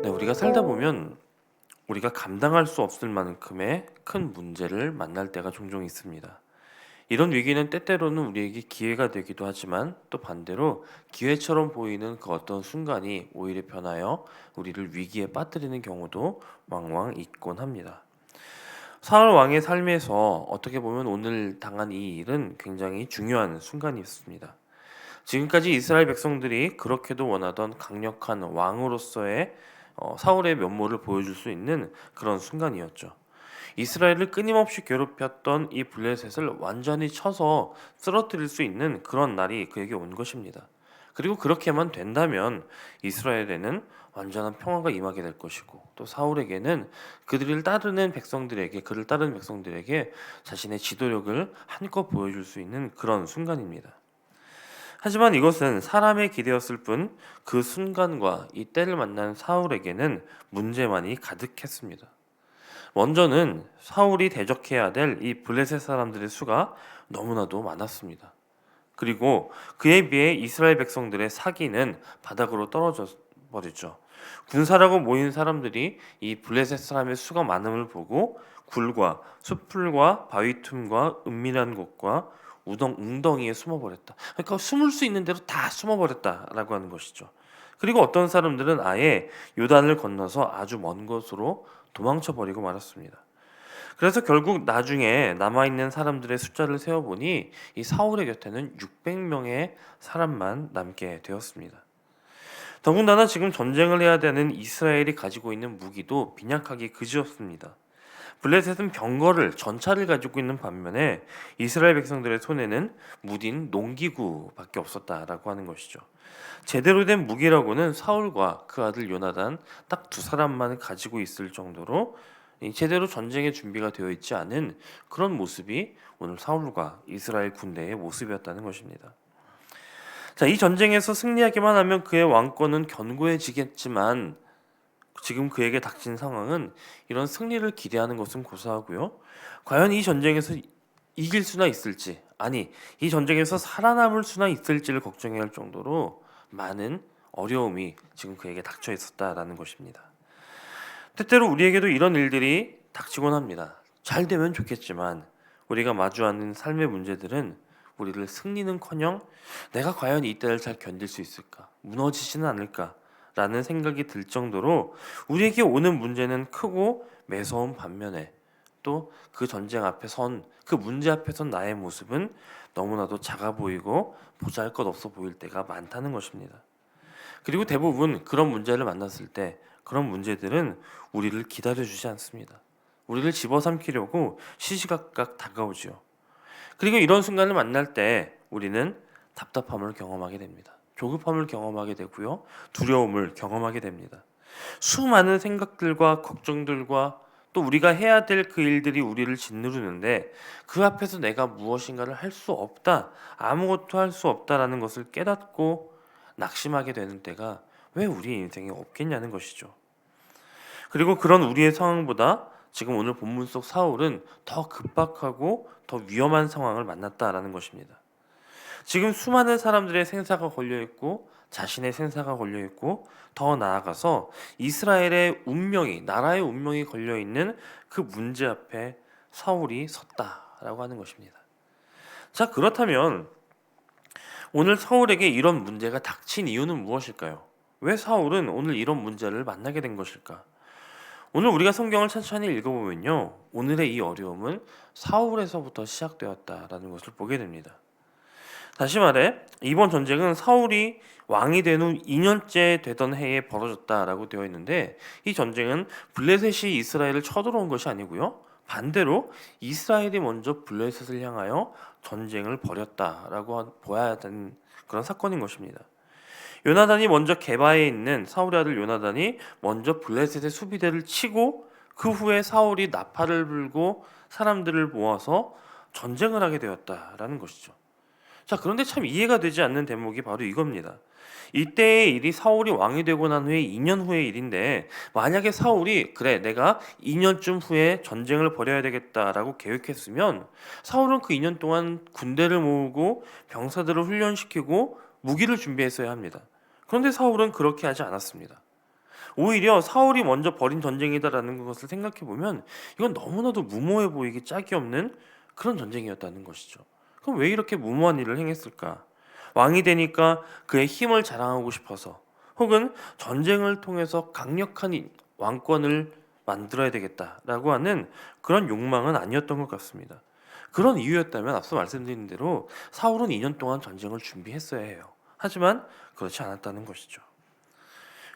네, 우리가 살다 보면 우리가 감당할 수 없을 만큼의 큰 문제를 만날 때가 종종 있습니다. 이런 위기는 때때로는 우리에게 기회가 되기도 하지만 또 반대로 기회처럼 보이는 그 어떤 순간이 오히려 변하여 우리를 위기에 빠뜨리는 경우도 왕왕 있곤 합니다. 사울 왕의 삶에서 어떻게 보면 오늘 당한 이 일은 굉장히 중요한 순간이었습니다. 지금까지 이스라엘 백성들이 그렇게도 원하던 강력한 왕으로서의 사울의 면모를 보여줄 수 있는 그런 순간이었죠. 이스라엘을 끊임없이 괴롭혔던 이 블레셋을 완전히 쳐서 쓰러뜨릴 수 있는 그런 날이 그에게 온 것입니다. 그리고 그렇게만 된다면 이스라엘에는 완전한 평화가 임하게 될 것이고 또 사울에게는 그를 따르는 백성들에게 자신의 지도력을 한껏 보여줄 수 있는 그런 순간입니다. 하지만 이것은 사람의 기대였을 뿐 그 순간과 이 때를 만난 사울에게는 문제만이 가득했습니다. 먼저는 사울이 대적해야 될 이 블레셋 사람들의 수가 너무나도 많았습니다. 그리고 그에 비해 이스라엘 백성들의 사기는 바닥으로 떨어져 버리죠. 군사라고 모인 사람들이 이 블레셋 사람의 수가 많음을 보고 굴과 숲풀과 바위 틈과 은밀한 곳과 웅덩이에 숨어버렸다. 그러니까 숨을 수 있는 대로 다 숨어버렸다라고 하는 것이죠. 그리고 어떤 사람들은 아예 요단을 건너서 아주 먼 곳으로 도망쳐버리고 말았습니다. 그래서 결국 나중에 남아있는 사람들의 숫자를 세어보니 이 사울의 곁에는 600명의 사람만 남게 되었습니다. 더군다나 지금 전쟁을 해야 되는 이스라엘이 가지고 있는 무기도 빈약하기 그지없습니다. 블레셋은 병거를 전차를 가지고 있는 반면에 이스라엘 백성들의 손에는 무딘 농기구밖에 없었다라고 하는 것이죠. 제대로 된 무기라고는 사울과 그 아들 요나단 딱 두 사람만 가지고 있을 정도로 제대로 전쟁에 준비가 되어 있지 않은 그런 모습이 오늘 사울과 이스라엘 군대의 모습이었다는 것입니다. 자, 이 전쟁에서 승리하기만 하면 그의 왕권은 견고해지겠지만 지금 그에게 닥친 상황은 이런 승리를 기대하는 것은 고사하고요. 과연 이 전쟁에서 이길 수나 있을지, 아니 이 전쟁에서 살아남을 수나 있을지를 걱정해야 할 정도로 많은 어려움이 지금 그에게 닥쳐 있었다라는 것입니다. 때때로 우리에게도 이런 일들이 닥치곤 합니다. 잘 되면 좋겠지만 우리가 마주하는 삶의 문제들은 우리를 승리는커녕 내가 과연 이때를 잘 견딜 수 있을까? 무너지지는 않을까? 라는 생각이 들 정도로 우리에게 오는 문제는 크고 매서운 반면에 또 그 전쟁 앞에 그 문제 앞에 선 나의 모습은 너무나도 작아 보이고 보잘것없어 보일 때가 많다는 것입니다. 그리고 대부분 그런 문제를 만났을 때 그런 문제들은 우리를 기다려주지 않습니다. 우리를 집어삼키려고 시시각각 다가오지요. 그리고 이런 순간을 만날 때 우리는 답답함을 경험하게 됩니다. 조급함을 경험하게 되고요. 두려움을 경험하게 됩니다. 수많은 생각들과 걱정들과 또 우리가 해야 될 그 일들이 우리를 짓누르는데 그 앞에서 내가 무엇인가를 할 수 없다, 아무것도 할 수 없다라는 것을 깨닫고 낙심하게 되는 때가 왜 우리 인생에 없겠냐는 것이죠. 그리고 그런 우리의 상황보다 지금 오늘 본문 속 사울은 더 급박하고 더 위험한 상황을 만났다라는 것입니다. 지금 수많은 사람들의 생사가 걸려있고 자신의 생사가 걸려있고 더 나아가서 이스라엘의 운명이 나라의 운명이 걸려있는 그 문제 앞에 사울이 섰다라고 하는 것입니다. 자, 그렇다면 오늘 사울에게 이런 문제가 닥친 이유는 무엇일까요? 왜 사울은 오늘 이런 문제를 만나게 된 것일까? 오늘 우리가 성경을 천천히 읽어보면요, 오늘의 이 어려움은 사울에서부터 시작되었다라는 것을 보게 됩니다. 다시 말해 이번 전쟁은 사울이 왕이 된 후 2년째 되던 해에 벌어졌다라고 되어 있는데 이 전쟁은 블레셋이 이스라엘을 쳐들어온 것이 아니고요. 반대로 이스라엘이 먼저 블레셋을 향하여 전쟁을 벌였다라고 보아야 되는 그런 사건인 것입니다. 요나단이 먼저 게바에 있는 사울의 아들 요나단이 먼저 블레셋의 수비대를 치고 그 후에 사울이 나팔을 불고 사람들을 모아서 전쟁을 하게 되었다라는 것이죠. 자, 그런데 참 이해가 되지 않는 대목이 바로 이겁니다. 이때의 일이 사울이 왕이 되고 난 후에 2년 후의 일인데 만약에 사울이 그래 내가 2년쯤 후에 전쟁을 벌여야 되겠다라고 계획했으면 사울은 그 2년 동안 군대를 모으고 병사들을 훈련시키고 무기를 준비했어야 합니다. 그런데 사울은 그렇게 하지 않았습니다. 오히려 사울이 먼저 벌인 전쟁이다라는 것을 생각해 보면 이건 너무나도 무모해 보이기 짝이 없는 그런 전쟁이었다는 것이죠. 그럼 왜 이렇게 무모한 일을 행했을까? 왕이 되니까 그의 힘을 자랑하고 싶어서, 혹은 전쟁을 통해서 강력한 왕권을 만들어야 되겠다라고 하는 그런 욕망은 아니었던 것 같습니다. 그런 이유였다면 앞서 말씀드린 대로 사울은 2년 동안 전쟁을 준비했어야 해요. 하지만 그렇지 않았다는 것이죠.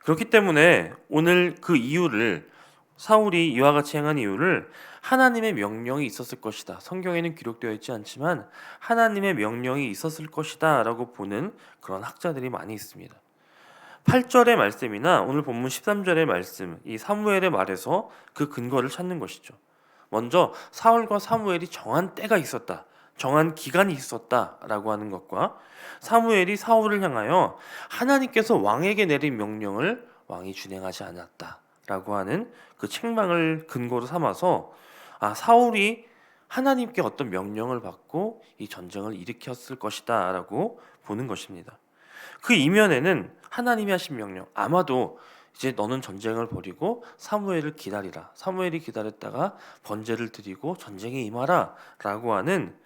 그렇기 때문에 오늘 그 이유를, 사울이 이와 같이 행한 이유를 하나님의 명령이 있었을 것이다, 성경에는 기록되어 있지 않지만 하나님의 명령이 있었을 것이다 라고 보는 그런 학자들이 많이 있습니다. 8절의 말씀이나 오늘 본문 13절의 말씀, 이 사무엘의 말에서 그 근거를 찾는 것이죠. 먼저 사울과 사무엘이 정한 때가 있었다, 정한 기간이 있었다라고 하는 것과 사무엘이 사울을 향하여 하나님께서 왕에게 내린 명령을 왕이 준행하지 않았다라고 하는 그 책망을 근거로 삼아서 사울이 하나님께 어떤 명령을 받고 이 전쟁을 일으켰을 것이다라고 보는 것입니다. 그 이면에는 하나님이 하신 명령, 아마도 이제 너는 전쟁을 벌이고 사무엘을 기다리라, 사무엘이 기다렸다가 번제를 드리고 전쟁에 임하라 라고 하는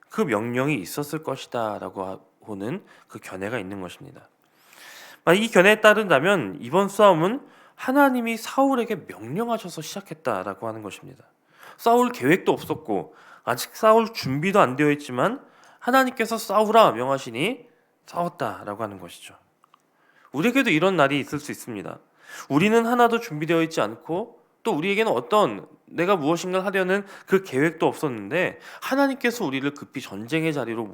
그 명령이 있었을 것이다 라고 보는 그 견해가 있는 것입니다. 이 견해에 따른다면 이번 싸움은 하나님이 사울에게 명령하셔서 시작했다라고 하는 것입니다. 싸울 계획도 없었고 아직 싸울 준비도 안 되어 있지만 하나님께서 싸우라 명하시니 싸웠다라고 하는 것이죠. 우리에게도 이런 날이 있을 수 있습니다. 우리는 하나도 준비되어 있지 않고 또 우리에게는 어떤 내가 무엇인가 하려는 그 계획도 없었는데 하나님께서 우리를 급히 전쟁의 자리로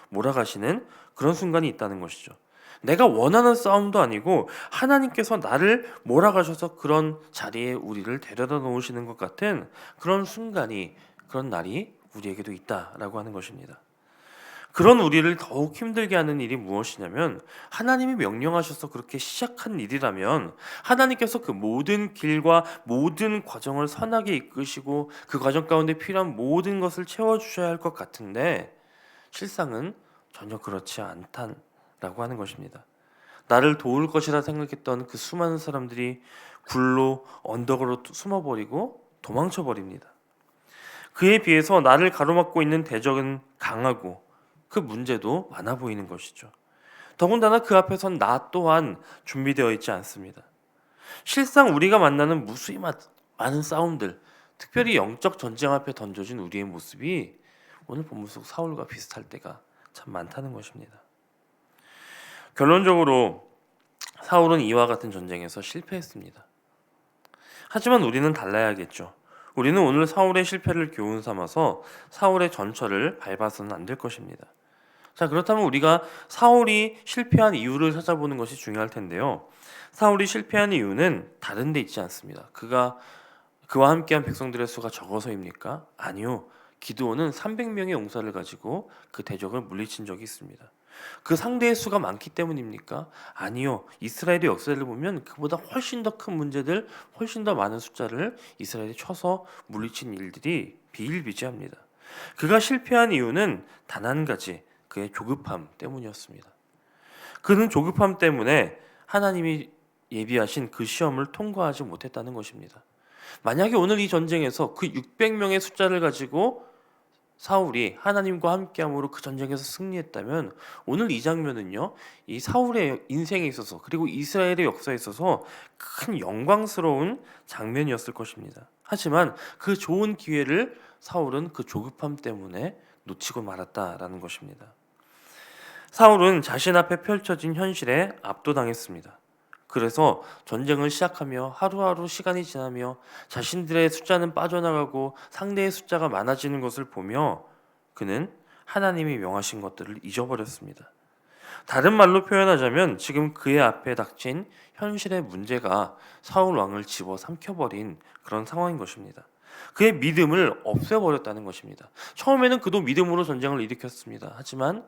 몰아가시는 그런 순간이 있다는 것이죠. 내가 원하는 싸움도 아니고 하나님께서 나를 몰아가셔서 그런 자리에 우리를 데려다 놓으시는 것 같은 그런 순간이, 그런 날이 우리에게도 있다라고 하는 것입니다. 그런 우리를 더욱 힘들게 하는 일이 무엇이냐면, 하나님이 명령하셔서 그렇게 시작한 일이라면 하나님께서 그 모든 길과 모든 과정을 선하게 이끄시고 그 과정 가운데 필요한 모든 것을 채워주셔야 할 것 같은데 실상은 전혀 그렇지 않다라고 하는 것입니다. 나를 도울 것이라 생각했던 그 수많은 사람들이 굴로 언덕으로 숨어버리고 도망쳐버립니다. 그에 비해서 나를 가로막고 있는 대적은 강하고 그 문제도 많아 보이는 것이죠. 더군다나 그 앞에선 나 또한 준비되어 있지 않습니다. 실상 우리가 만나는 무수히 많은 싸움들, 특별히 영적 전쟁 앞에 던져진 우리의 모습이 오늘 본문 속 사울과 비슷할 때가 참 많다는 것입니다. 결론적으로 사울은 이와 같은 전쟁에서 실패했습니다. 하지만 우리는 달라야겠죠. 우리는 오늘 사울의 실패를 교훈 삼아서 사울의 전철을 밟아서는 안 될 것입니다. 자, 그렇다면 우리가 사울이 실패한 이유를 찾아보는 것이 중요할 텐데요. 사울이 실패한 이유는 다른 데 있지 않습니다. 그와 함께한 백성들의 수가 적어서입니까? 아니요. 기드온은 300명의 용사를 가지고 그 대적을 물리친 적이 있습니다. 그 상대의 수가 많기 때문입니까? 아니요. 이스라엘의 역사를 보면 그보다 훨씬 더 큰 문제들, 훨씬 더 많은 숫자를 이스라엘이 쳐서 물리친 일들이 비일비재합니다. 그가 실패한 이유는 단 한 가지, 그의 조급함 때문이었습니다. 그는 조급함 때문에 하나님이 예비하신 그 시험을 통과하지 못했다는 것입니다. 만약에 오늘 이 전쟁에서 그 600명의 숫자를 가지고 사울이 하나님과 함께함으로 그 전쟁에서 승리했다면 오늘 이 장면은요, 이 사울의 인생에 있어서 그리고 이스라엘의 역사에 있어서 큰 영광스러운 장면이었을 것입니다. 하지만 그 좋은 기회를 사울은 그 조급함 때문에 놓치고 말았다라는 것입니다. 사울은 자신 앞에 펼쳐진 현실에 압도당했습니다. 그래서 전쟁을 시작하며 하루하루 시간이 지나며 자신들의 숫자는 빠져나가고 상대의 숫자가 많아지는 것을 보며 그는 하나님이 명하신 것들을 잊어버렸습니다. 다른 말로 표현하자면 지금 그의 앞에 닥친 현실의 문제가 사울 왕을 집어삼켜버린 그런 상황인 것입니다. 그의 믿음을 없애버렸다는 것입니다. 처음에는 그도 믿음으로 전쟁을 일으켰습니다. 하지만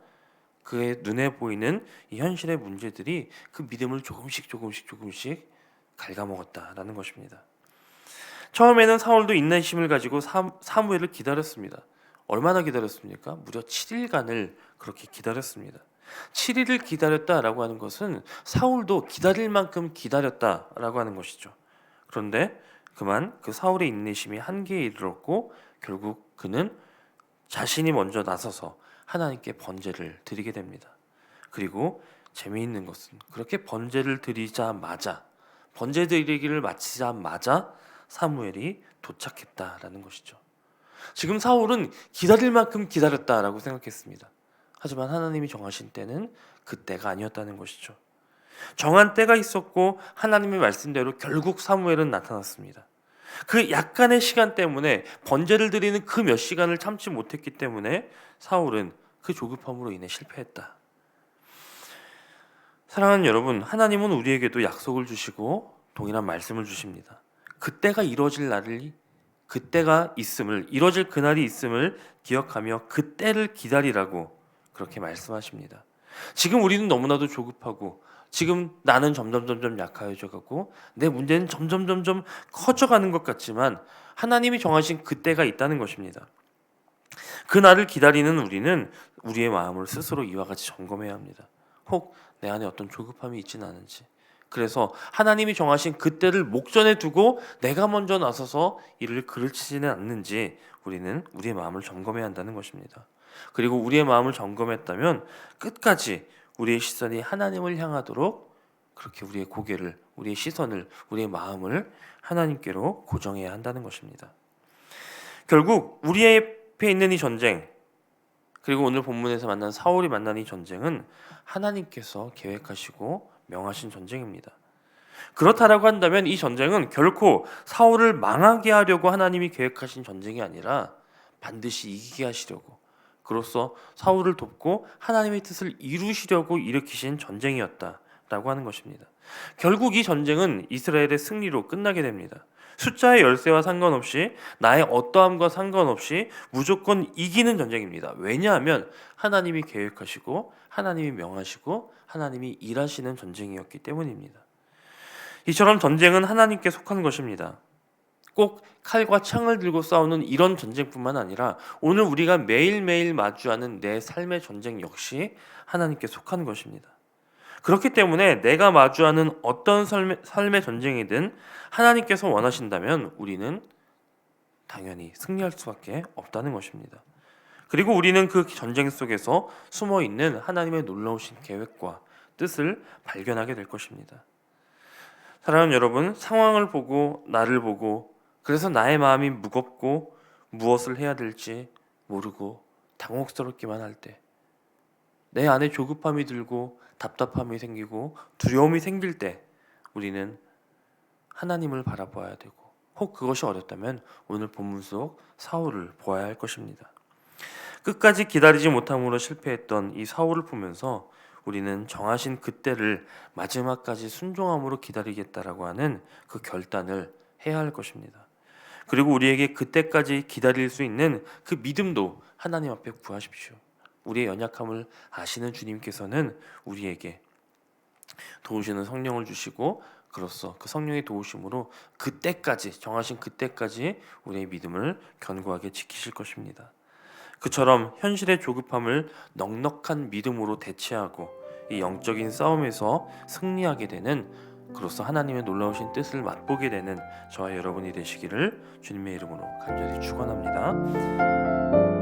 그의 눈에 보이는 이 현실의 문제들이 그 믿음을 조금씩 갉아먹었다라는 것입니다. 처음에는 사울도 인내심을 가지고 사무엘을 기다렸습니다. 얼마나 기다렸습니까? 무려 7일간을 그렇게 기다렸습니다. 7일을 기다렸다라고 하는 것은 사울도 기다릴 만큼 기다렸다라고 하는 것이죠. 그런데 그만 그 사울의 인내심이 한계에 이르렀고 결국 그는 자신이 먼저 나서서 하나님께 번제를 드리게 됩니다. 그리고 재미있는 것은 그렇게 번제를 드리자마자 번제 드리기를 마치자마자 사무엘이 도착했다라는 것이죠. 지금 사울은 기다릴 만큼 기다렸다라고 생각했습니다. 하지만 하나님이 정하신 때는 그 때가 아니었다는 것이죠. 정한 때가 있었고 하나님의 말씀대로 결국 사무엘은 나타났습니다. 그 약간의 시간 때문에 번제를 드리는 그 몇 시간을 참지 못했기 때문에 사울은 그 조급함으로 인해 실패했다. 사랑하는 여러분, 하나님은 우리에게도 약속을 주시고 동일한 말씀을 주십니다. 그때가 이루어질 날이 그때가 있음을 이루어질 그날이 있음을 기억하며 그때를 기다리라고 그렇게 말씀하십니다. 지금 우리는 너무나도 조급하고 지금 나는 점점 약해져 가고 내 문제는 점점 커져가는 것 같지만 하나님이 정하신 그때가 있다는 것입니다. 그 날을 기다리는 우리는 우리의 마음을 스스로 이와 같이 점검해야 합니다. 혹 내 안에 어떤 조급함이 있지는 않은지, 그래서 하나님이 정하신 그때를 목전에 두고 내가 먼저 나서서 이를 그르치지는 않는지 우리는 우리의 마음을 점검해야 한다는 것입니다. 그리고 우리의 마음을 점검했다면 끝까지 우리의 시선이 하나님을 향하도록 그렇게 우리의 고개를, 우리의 시선을, 우리의 마음을 하나님께로 고정해야 한다는 것입니다. 결국 우리 앞에 있는 이 전쟁, 그리고 오늘 본문에서 만난 사울이 만난 이 전쟁은 하나님께서 계획하시고 명하신 전쟁입니다. 그렇다라고 한다면 이 전쟁은 결코 사울을 망하게 하려고 하나님이 계획하신 전쟁이 아니라 반드시 이기게 하시려고, 그로써 사울을 돕고 하나님의 뜻을 이루시려고 일으키신 전쟁이었다라고 하는 것입니다. 결국 이 전쟁은 이스라엘의 승리로 끝나게 됩니다. 숫자의 열세와 상관없이, 나의 어떠함과 상관없이 무조건 이기는 전쟁입니다. 왜냐하면 하나님이 계획하시고 하나님이 명하시고 하나님이 일하시는 전쟁이었기 때문입니다. 이처럼 전쟁은 하나님께 속한 것입니다. 꼭 칼과 창을 들고 싸우는 이런 전쟁뿐만 아니라 오늘 우리가 매일매일 마주하는 내 삶의 전쟁 역시 하나님께 속한 것입니다. 그렇기 때문에 내가 마주하는 어떤 삶의 전쟁이든 하나님께서 원하신다면 우리는 당연히 승리할 수밖에 없다는 것입니다. 그리고 우리는 그 전쟁 속에서 숨어있는 하나님의 놀라우신 계획과 뜻을 발견하게 될 것입니다. 사랑하는 여러분, 상황을 보고 나를 보고 그래서 나의 마음이 무겁고 무엇을 해야 될지 모르고 당혹스럽기만 할 때, 내 안에 조급함이 들고 답답함이 생기고 두려움이 생길 때 우리는 하나님을 바라보아야 되고, 혹 그것이 어렵다면 오늘 본문 속 사울을 보아야 할 것입니다. 끝까지 기다리지 못함으로 실패했던 이 사울을 보면서 우리는 정하신 그때를 마지막까지 순종함으로 기다리겠다라고 하는 그 결단을 해야 할 것입니다. 그리고 우리에게 그때까지 기다릴 수 있는 그 믿음도 하나님 앞에 구하십시오. 우리의 연약함을 아시는 주님께서는 우리에게 도우시는 성령을 주시고, 그로써 그 성령의 도우심으로 그때까지, 정하신 그때까지 우리의 믿음을 견고하게 지키실 것입니다. 그처럼 현실의 조급함을 넉넉한 믿음으로 대체하고 이 영적인 싸움에서 승리하게 되는, 그로써 하나님의 놀라우신 뜻을 맛보게 되는 저와 여러분이 되시기를 주님의 이름으로 간절히 축원합니다.